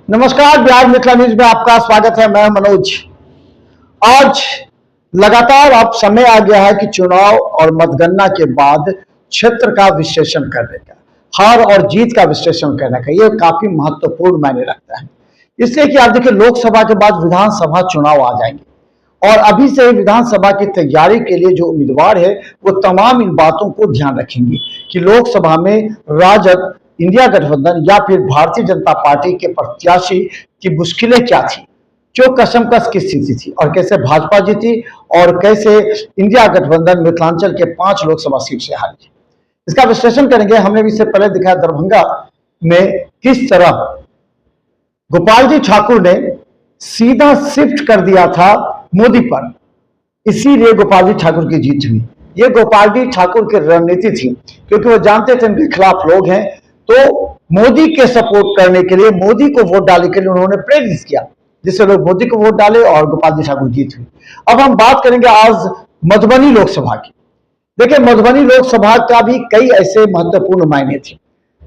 नमस्कार, बिहार मिथिला न्यूज में आपका स्वागत है। मैं मनोज। आज लगातार अब समय आ गया है कि चुनाव और मतगणना के बाद क्षेत्र का विश्लेषण करने का, हार और जीत का विश्लेषण करने का, ये काफी महत्वपूर्ण मायने रखता है। इसलिए कि आप देखिए, लोकसभा के बाद विधानसभा चुनाव आ जाएंगे और अभी से विधानसभा की तैयारी के लिए जो उम्मीदवार है वो तमाम इन बातों को ध्यान रखेंगे कि लोकसभा में राजद, इंडिया गठबंधन या फिर भारतीय जनता पार्टी के प्रत्याशी की मुश्किलें क्या थी, जो कशमकश की स्थिति थी और कैसे भाजपा जीती और कैसे इंडिया गठबंधन मिथिलांचल के 5 लोकसभा सीट से हारी। इसका विश्लेषण करेंगे। हमने भी इससे पहले दिखाया दरभंगा में किस तरह गोपाल जी ठाकुर ने सीधा शिफ्ट कर दिया था मोदी पर, इसीलिए गोपाल जी ठाकुर की जीत हुई। ये गोपाल जी ठाकुर की रणनीति थी, क्योंकि वो जानते थे उनके खिलाफ लोग हैं, तो मोदी के सपोर्ट करने के लिए, मोदी को वोट डालने के लिए उन्होंने प्रेरित किया, जिससे लोग मोदी को वोट डाले और गोपाल जी ठाकुर जीत हुई। अब हम बात करेंगे आज मधुबनी लोकसभा की। देखिए, मधुबनी लोकसभा का भी कई ऐसे महत्वपूर्ण मायने थे।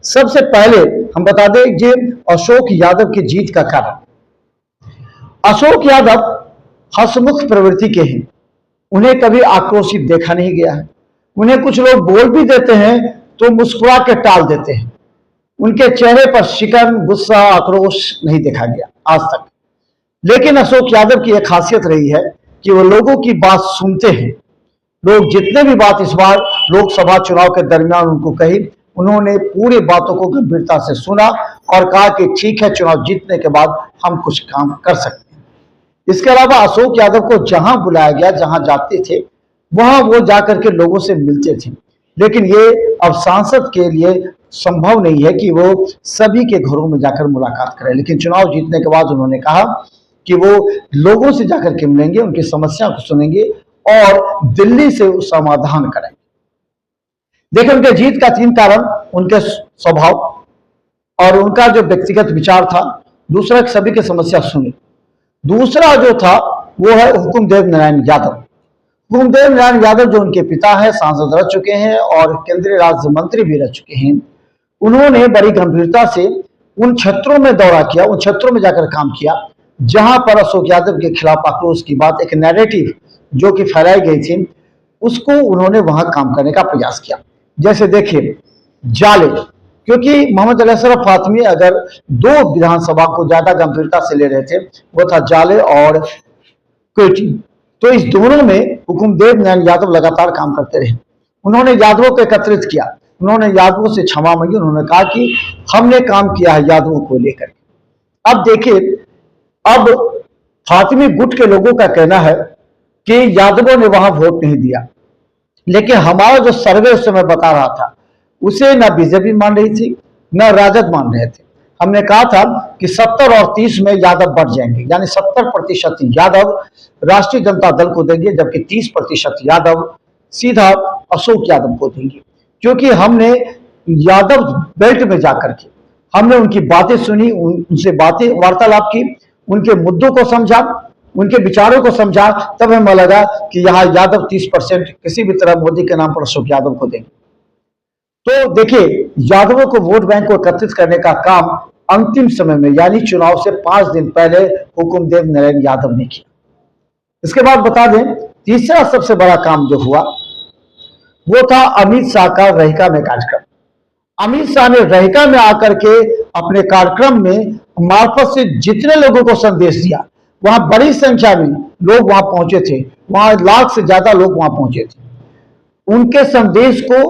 सबसे पहले हम बता दें कि अशोक यादव की जीत का कारण, अशोक यादव हंसमुख प्रवृत्ति के हैं, उन्हें कभी आक्रोशित देखा नहीं गया है। उन्हें कुछ लोग बोल भी देते हैं तो मुस्कुरा के टाल देते हैं। उनके चेहरे पर शिकन, गुस्सा, आक्रोश नहीं देखा गया आज तक। लेकिन अशोक यादव की एक खासियत रही है कि वो लोगों की बात सुनते हैं। लोग जितने भी बात इस बार लोकसभा चुनाव के दरमियान उनको कही, उन्होंने पूरी बातों को गंभीरता से सुना और कहा कि ठीक है, चुनाव जीतने के बाद हम कुछ काम कर सकते हैं। इसके अलावा अशोक यादव को जहां बुलाया गया, जहां जाते थे, वहां वो जाकर के लोगों से मिलते थे। लेकिन ये अब सांसद के लिए संभव नहीं है कि वो सभी के घरों में जाकर मुलाकात करें। लेकिन चुनाव जीतने के बाद उन्होंने कहा कि वो लोगों से जाकर के मिलेंगे, उनकी समस्या को सुनेंगे और दिल्ली से समाधान करेंगे। देखिए, उनके जीत का 3 कारण उनके स्वभाव और उनका जो व्यक्तिगत विचार था। दूसरा, सभी की समस्या सुनी। दूसरा जो था वो है हुकुमदेव नारायण यादव। हुकुमदेव नारायण यादव जो उनके पिता हैं, सांसद रह चुके हैं और केंद्रीय राज्य मंत्री भी रह चुके हैं। उन्होंने बड़ी गंभीरता से उन क्षेत्रों में दौरा किया, उन क्षेत्रों में जाकर काम किया जहां पर अशोक यादव के खिलाफ आक्रोश की बात, एक नैरेटिव जो कि फैलाई गई थी, उसको उन्होंने वहां काम करने का प्रयास किया। जैसे देखिए, जाले, क्योंकि मोहम्मद अली अशरफ फातमी अगर 2 विधानसभा को ज्यादा गंभीरता से ले रहे थे, वो था जाले और कोयटी। तो इस दोनों में हुकुमदेव नारायण यादव लगातार काम करते रहे। उन्होंने यादवों को एकत्रित किया, उन्होंने यादवों से क्षमा मांगी, उन्होंने कहा कि हमने काम किया है यादवों को लेकर। अब देखिए, अब फातिमी गुट के लोगों का कहना है कि यादवों ने वहां वोट नहीं दिया, लेकिन हमारा जो सर्वे उस समय बता रहा था उसे न बीजेपी मान रही थी न राजद मान रहे थे। हमने कहा था कि 70 और 30 में यादव बढ़ जाएंगे, यानी 70% यादव राष्ट्रीय जनता दल को देंगे, जबकि 30% यादव सीधा अशोक यादव को देंगे। क्योंकि हमने यादव बेल्ट में जाकर के हमने उनकी बातें सुनी, उनसे बातें वार्तालाप की, उनके मुद्दों को समझा, उनके विचारों को समझा, तब हमें लगा कि यहाँ यादव 30% किसी भी तरह मोदी के नाम पर अशोक यादव को देंगे। तो देखिए, यादवों को वोट बैंक को एकत्रित करने का काम अंतिम समय में, यानी चुनाव से 5 दिन पहले हुकुमदेव नारायण यादव ने किया। इसके बाद बता दें, तीसरा सबसे बड़ा काम जो हुआ वो था अमित शाह का रहिका में कार्यक्रम। अमित शाह ने रहिका में आकर के अपने कार्यक्रम में मार्फत से जितने लोगों को संदेश दिया, वहां बड़ी संख्या में लोग वहां पहुंचे थे, वहां 1 लाख से ज्यादा लोग वहां पहुंचे थे। उनके संदेश को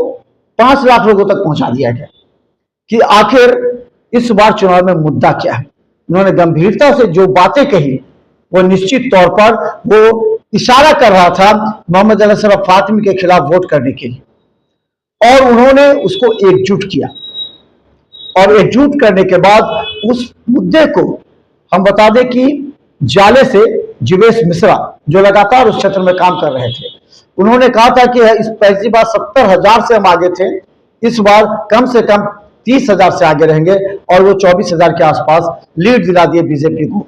5 लाख लोगों तक पहुंचा दिया गया कि आखिर इस बार चुनाव में मुद्दा क्या है। उन्होंने गंभीरता से जो बातें कही, वो निश्चित तौर पर वो इशारा कर रहा था मोहम्मद अली अशरफ फातमी के खिलाफ वोट करने के लिए, और उन्होंने उसको एकजुट किया। और एकजुट करने के बाद उस मुद्दे को हम बता दें कि जाले से जीवेश मिश्रा, जो लगातार उस क्षेत्र में काम कर रहे थे, उन्होंने कहा था कि इस पहली बार 70,000 से हम आगे थे, इस बार कम से कम 30,000 से आगे रहेंगे, और वो 24,000 के आसपास लीड दिला दिए बीजेपी को।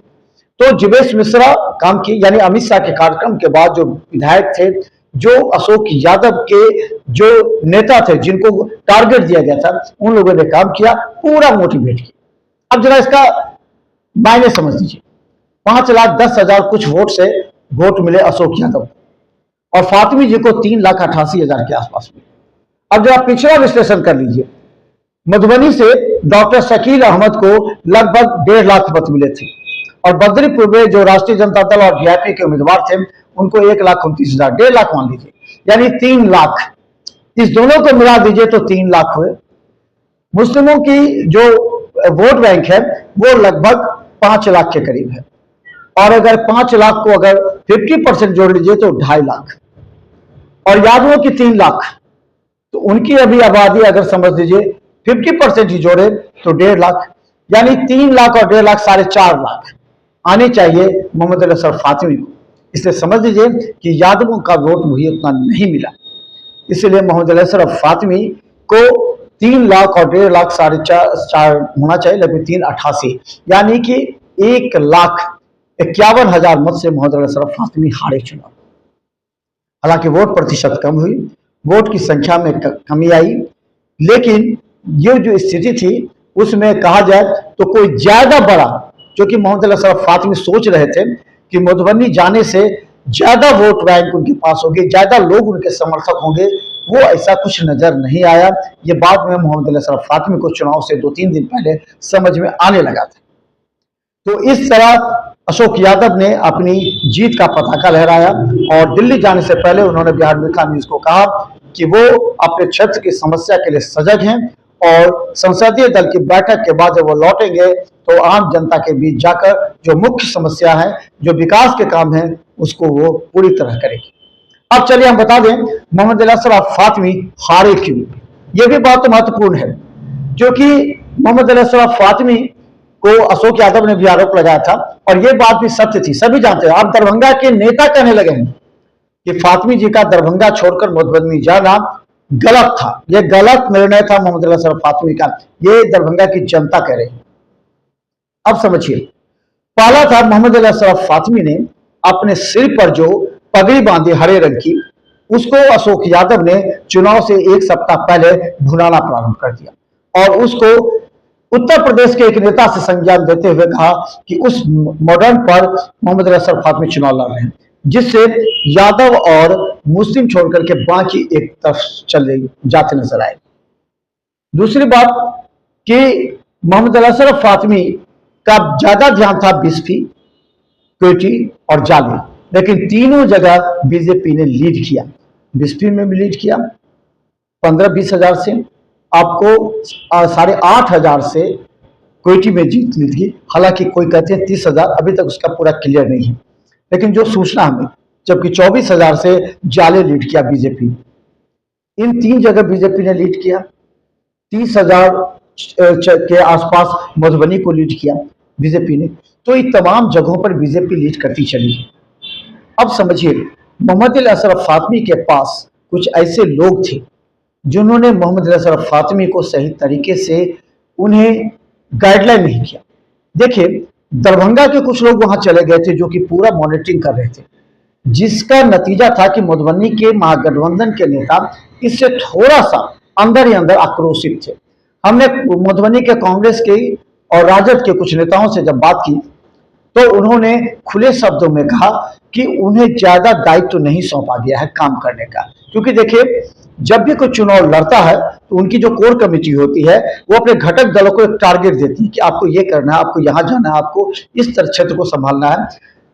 तो जीवेश मिश्रा काम की, यानी अमित शाह के कार्यक्रम के बाद जो विधायक थे, जो अशोक यादव के जो नेता थे, जिनको टारगेट दिया गया था, उन लोगों ने काम किया, पूरा मोटिवेट किया। अब जरा इसका मायने समझ लीजिए, 5,10,000 कुछ वोट से वोट मिले अशोक यादव और फातिमी जी को 3,88,000 के आसपास मिले। अब जब आप पिछड़ा विश्लेषण कर लीजिए, मधुबनी से डॉक्टर शकील अहमद को लगभग 1.5 लाख मत मिले थे और बद्रीपुर में जो राष्ट्रीय जनता दल और वीआईपी के उम्मीदवार थे उनको 1,29,000, 1.5 लाख मान लीजिए, यानी 3 लाख। इस दोनों को मिला दीजिए तो 3 लाख हुए। मुस्लिमों की जो वोट बैंक है वो लगभग 5 लाख के करीब है और अगर 5 लाख को अगर 50% जोड़ लीजिए तो 2.5 लाख और यादवों की 3 लाख, तो उनकी अभी आबादी अगर समझ लीजिए 50% ही जोड़े तो 1.5 लाख, यानी 3 लाख और 1.5 लाख 4.5 लाख आने चाहिए मोहम्मद अली असरफ फातिमी को। इसलिए समझ लीजिए कि यादवों का वोट मुझे उतना नहीं मिला, इसलिए मोहम्मद अली असरफ फातिमी को 3 लाख और 1.5 लाख 4.5 होना चाहिए, लगभग 388, यानी कि 1,51,000 मत से मोहम्मद अली असरफ फातिमी हारे चुनाव। हालांकि वोट प्रतिशत कम हुई, वोट की संख्या में कमी आई, लेकिन ये जो स्थिति थी उसमें कहा जाए तो कोई ज्यादा बड़ा, जो कि मोहम्मद अली असरफ फातिमी सोच रहे थे कि मधुबनी जाने से ज्यादा वोट बैंक उनके पास होंगे, ज्यादा लोग उनके समर्थक होंगे, वो ऐसा कुछ नजर नहीं आया। ये बाद में मोहम्मद अली असरफ फातिमी को चुनाव से 2-3 दिन पहले समझ में आने लगा था। तो इस तरह अशोक यादव ने अपनी जीत का पताका लहराया और दिल्ली जाने से पहले उन्होंने बिहार मिल्खा न्यूज को कहा कि वो अपने क्षेत्र की समस्या के लिए सजग हैं और संसदीय दल की बैठक के बाद जब वो लौटेंगे तो आम जनता के बीच जाकर जो मुख्य समस्या है, जो विकास के काम है, उसको वो पूरी तरह करेगी। अब चलिए हम बता दें मोहम्मद अली असरफ फातिमी हारे क्यों। ये भी बात तो महत्वपूर्ण है, क्योंकि मोहम्मद अली असरफ फातिमी को अशोक यादव ने भी आरोप लगाया था और ये बात भी सत्य थी, सभी जानते हैं। आप दरभंगा के नेता कहने लगे हैं कि फातिमी जी का दरभंगा छोड़कर मधुबनी जाना गलत था, यह गलत निर्णय था मोहम्मद अली असरफ फातिमी का, ये दरभंगा की जनता कह रही है। अब समझिए, पहला था मोहम्मद अली असरफ फातिमी ने अपने सिर पर जो पगड़ी बांधी हरे रंग की, उसको अशोक यादव ने चुनाव से 1 सप्ताह पहले भुनाना प्रारंभ कर दिया और उसको उत्तर प्रदेश के एक नेता से संज्ञान देते हुए कहा कि उस मॉडर्न पर मोहम्मद अली असरफ फातिमी चुनाव लड़ रहे हैं, जिससे यादव और मुस्लिम छोड़कर के बाकी एक तरफ चले जाते नजर आए। दूसरी बात कि मोहम्मद अली असरफ फातिमी का ज्यादा ध्यान था बिस्फी, क्वेटी और जाली, लेकिन तीनों जगह बीजेपी ने लीड किया। बिस्फी में भी लीड किया 15-20 हजार से, आपको 8,500 से क्वेटी में जीत ली थी। हालांकि कोई कहते हैं 30,000, अभी तक उसका पूरा क्लियर नहीं है, लेकिन जो सूचना हमें, जबकि 24,000 से जाले लीड किया बीजेपी। इन 3 जगह बीजेपी ने लीड किया, 30,000 के आसपास मधुबनी को लीड किया बीजेपी ने। तो इन तमाम जगहों पर बीजेपी लीड करती चली। अब समझिए, मोहम्मद अली असरफ फातिमी के पास कुछ ऐसे लोग थे जिन्होंने मोहम्मद अली असरफ फातिमी को सही तरीके से उन्हें गाइडलाइन नहीं किया। देखिए, दरभंगा के कुछ लोग वहां चले गए थे जो कि पूरा मॉनिटरिंग कर रहे थे, जिसका नतीजा था कि मधुबनी के महागठबंधन के नेता इससे थोड़ा सा अंदर ही अंदर आक्रोशित थे। हमने मधुबनी के कांग्रेस के और राजद के कुछ नेताओं से जब बात की तो उन्होंने खुले शब्दों में कहा कि उन्हें ज्यादा दायित्व नहीं सौंपा गया है काम करने का, क्योंकि देखिए, जब भी कोई चुनाव लड़ता है तो उनकी जो कोर कमेटी होती है वो अपने घटक दलों को एक टारगेट देती है कि आपको ये करना है, आपको यहाँ जाना है, आपको इस तरह क्षेत्र को संभालना है।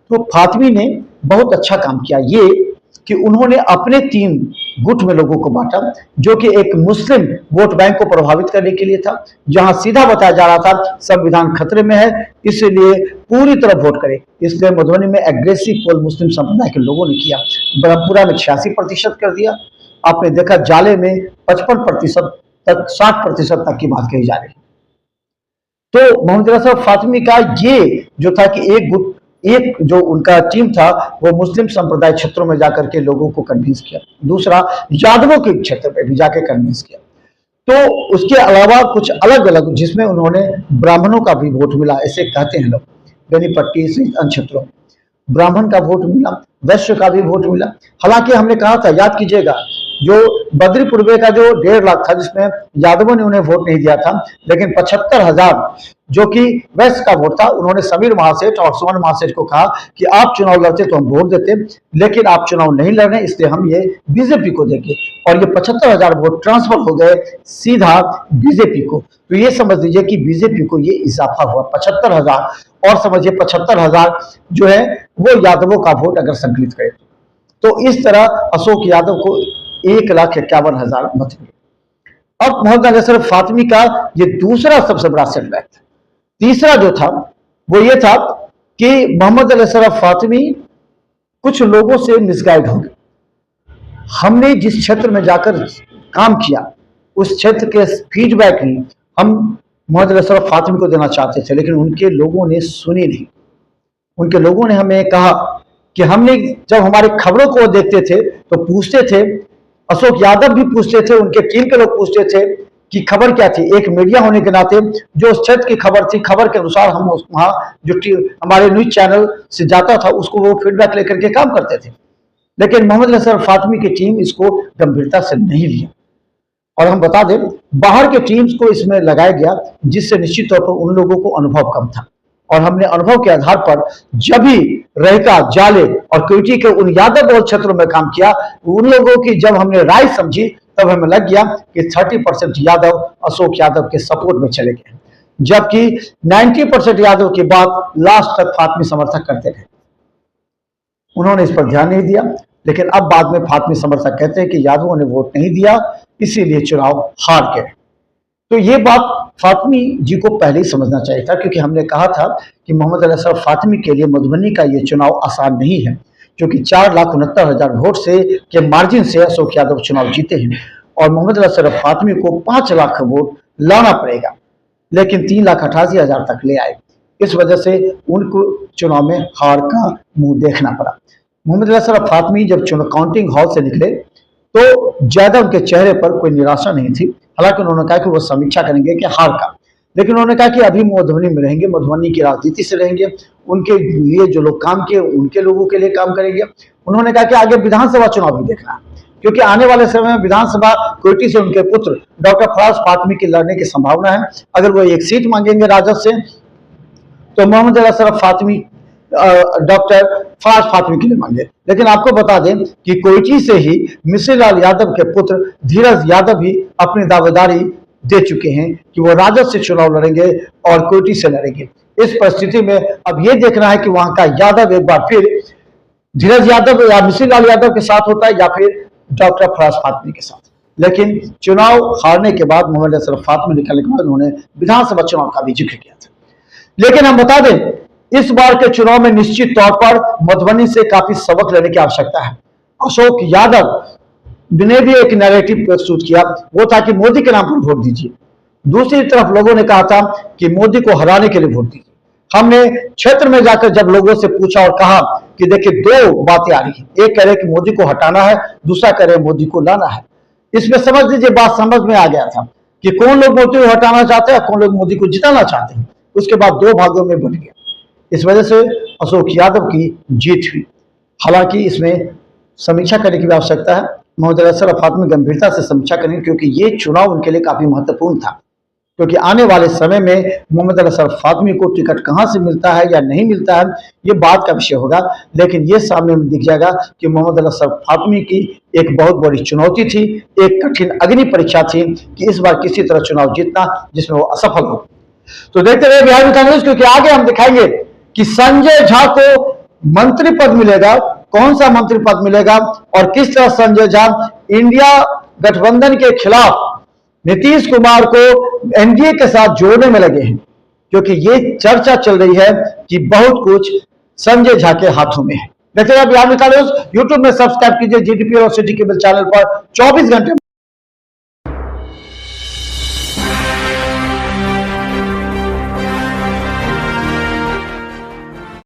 तो फातिमी ने बहुत अच्छा काम किया ये कि उन्होंने अपने 3 गुट में लोगों को बांटा, जो कि एक मुस्लिम वोट बैंक को प्रभावित करने के लिए था, जहां सीधा बताया जा रहा था संविधान खतरे में है, इसलिए पूरी तरह वोट करें। इसलिए मधुबनी में एग्रेसिव पोल मुस्लिम संप्रदाय के लोगों ने किया। ब्रह्मपुरा में 86% कर दिया। आपने देखा जाले में 55% तक, 60% तक की बात कही जा रही है। तो मोहम्मद अली असरफ फातिमी का ये जो था कि एक जो उनका टीम था वो मुस्लिम संप्रदाय क्षेत्रों में जाकर के लोगों को कन्विंस किया, दूसरा यादवों के क्षेत्र में भी जाकर कन्विंस किया। तो उसके अलावा कुछ अलग अलग, जिसमें उन्होंने ब्राह्मणों का भी वोट मिला, ऐसे कहते हैं लोग, बेनीपट्टी सहित अन्य क्षेत्रों में ब्राह्मण का वोट मिला, वैश्य का भी वोट मिला। हालांकि हमने कहा था, याद कीजिएगा जो बद्री पूर्वे का जो 1.5 लाख था, जिसमें यादवों ने उन्हें वोट नहीं दिया था, लेकिन 75,000 जो कि वैश्य का वोट था, उन्होंने समीर महासेठ और सुमन महासेठ को कहा कि आप चुनाव लड़ते तो हम वोट देते, लेकिन आप चुनाव नहीं लड़ रहे, इसलिए हम ये बीजेपी को देंगे। और ये 75,000 वोट ट्रांसफर हो गए सीधा बीजेपी को। तो ये समझ लीजिए कि बीजेपी को ये इजाफा हुआ 75,000, और समझिए 75,000 जो है वो यादवों का वोट अगर संकलित करे तो इस तरह अशोक यादव को 1,51,000 मत मिले। अब मोहम्मद अली अशरफ फातमी का ये दूसरा सबसे बड़ा सेटबैक था। तीसरा जो था वो ये था कि मोहम्मद अली अशरफ फातमी कुछ लोगों से मिसगाइड हो गए। हमने जिस क्षेत्र में जाकर काम किया उस क्षेत्र के फीडबैक ही हम मोहम्मद अली अशरफ फातमी को देना चाहते थे, लेकिन उनके लोगों ने सुनी नहीं। उनके लोगों ने हमें कहा कि हमने जब हमारी खबरों को देखते थे तो पूछते थे, अशोक यादव भी पूछते थे, उनके टीम के लोग पूछते थे कि खबर क्या थी। एक मीडिया होने के नाते जो उस क्षेत्र की खबर थी, खबर के अनुसार हम वहाँ जो हमारे न्यूज चैनल से जाता था उसको वो फीडबैक लेकर के काम करते थे। लेकिन मोहम्मद अली अशरफ फातमी की टीम इसको गंभीरता से नहीं लिया। और हम बता दें, बाहर के टीम्स को इसमें लगाया गया, जिससे निश्चित तौर पर उन लोगों को अनुभव कम था। और हमने अनुभव के आधार पर जब भी रहका, जाले और क्वेटी के उन यादव बहुल क्षेत्रों में काम किया, उन लोगों की जब हमने राय समझी तब हमें लग गया कि 30% यादव अशोक यादव के सपोर्ट में चले गए, जबकि 90% यादव की बात लास्ट तक फातमी समर्थक करते रहे। उन्होंने इस पर ध्यान नहीं दिया, लेकिन अब बाद में फातमी समर्थक कहते हैं कि यादवों ने वोट नहीं दिया इसीलिए चुनाव हार गए। तो ये बात फातमी जी को पहले ही समझना चाहिए था, क्योंकि हमने कहा था कि मोहम्मद अली अशरफ फातमी के लिए मधुबनी का ये चुनाव आसान नहीं है, क्योंकि 4,69,000 वोट से के मार्जिन से अशोक यादव चुनाव जीते हैं और मोहम्मद अली अशरफ फातमी को 5 लाख वोट लाना पड़ेगा, लेकिन 3,88,000 तक ले आए। इस वजह से उनको चुनाव में हार का मुंह देखना पड़ा। मोहम्मद अली अशरफ फातमी जब चुनाव काउंटिंग हॉल से निकले तो ज्यादा उनके चेहरे पर कोई निराशा नहीं थी। हालांकि उन्होंने कहा कि वो समीक्षा करेंगे कि हार का, लेकिन उन्होंने कहा कि अभी मधुबनी में रहेंगे, मधुबनी की राजनीति से रहेंगे, उनके लिए जो लोग काम किए उनके लोगों के लिए काम करेंगे। उन्होंने कहा कि आगे विधानसभा चुनाव भी देखना है, क्योंकि आने वाले समय में विधानसभा कोयटी से उनके पुत्र डॉक्टर फराज फातमी की लड़ने की संभावना है। अगर वो एक सीट मांगेंगे राजद से तो मोहम्मद अली अशरफ फातमी डॉक्टर फराज फातमी के लिए मांगे। लेकिन आपको बता दें कि कोयटी से ही मिश्री लाल यादव के पुत्र धीरज यादव भी अपनी दावेदारी दे चुके हैं कि वो राजद से चुनाव लड़ेंगे और कोयटी से लड़ेंगे। इस परिस्थिति में अब ये देखना है कि वहां का यादव एक बार फिर धीरज यादव या मिश्री लाल यादव के साथ होता है या फिर डॉक्टर फराज फातमी के साथ। लेकिन चुनाव हारने के बाद मोहम्मद अली अशरफ फातमी निकलने के बाद उन्होंने विधानसभा चुनाव का भी जिक्र किया था। लेकिन हम बता दें, इस बार के चुनाव में निश्चित तौर पर मधुबनी से काफी सबक लेने की आवश्यकता है। अशोक यादव ने भी एक नैरेटिव प्रस्तुत किया, वो था कि मोदी के नाम पर वोट दीजिए। दूसरी तरफ लोगों ने कहा था कि मोदी को हराने के लिए वोट दीजिए। हमने क्षेत्र में जाकर जब लोगों से पूछा और कहा कि देखिए 2 बातें आ रही हैं, एक कह रहे कि मोदी को हटाना है, दूसरा कह रहे मोदी को लाना है। इसमें समझ लीजिए बात समझ में आ गया था कि कौन लोग मोदी को हटाना चाहते हैं, कौन लोग मोदी को जिताना चाहते हैं। उसके बाद 2 भागों में बट गया। इस वजह से अशोक यादव की जीत हुई। हालांकि इसमें समीक्षा करने की भी आवश्यकता है। मोहम्मद अली अशरफ फातमी गंभीरता से समीक्षा करेंगे, क्योंकि ये चुनाव उनके लिए काफी महत्वपूर्ण था। क्योंकि आने वाले समय में मोहम्मद अली अशरफ फातमी को टिकट कहां से मिलता है या नहीं मिलता है, ये बात का विषय होगा। लेकिन ये सामने में दिख जाएगा कि मोहम्मद अली अशरफ फातमी की एक बहुत बड़ी चुनौती थी, एक कठिन अग्नि परीक्षा थी कि इस बार किसी तरह चुनाव जीतना जिसमें वो असफल हो। तो देखते रहे बिहार में कांग्रेस, क्योंकि आगे हम दिखाएंगे कि संजय झा को मंत्री पद मिलेगा, कौन सा मंत्री पद मिलेगा और किस तरह संजय झा इंडिया गठबंधन के खिलाफ नीतीश कुमार को एनडीए के साथ जोड़ने में लगे हैं। क्योंकि ये चर्चा चल रही है कि बहुत कुछ संजय झा के हाथों में है। देखते रहिए बिहार में कांग्रेस। यूट्यूब में सब्सक्राइब कीजिए, जीटीपी और सिटी केबल चैनल पर 24 घंटे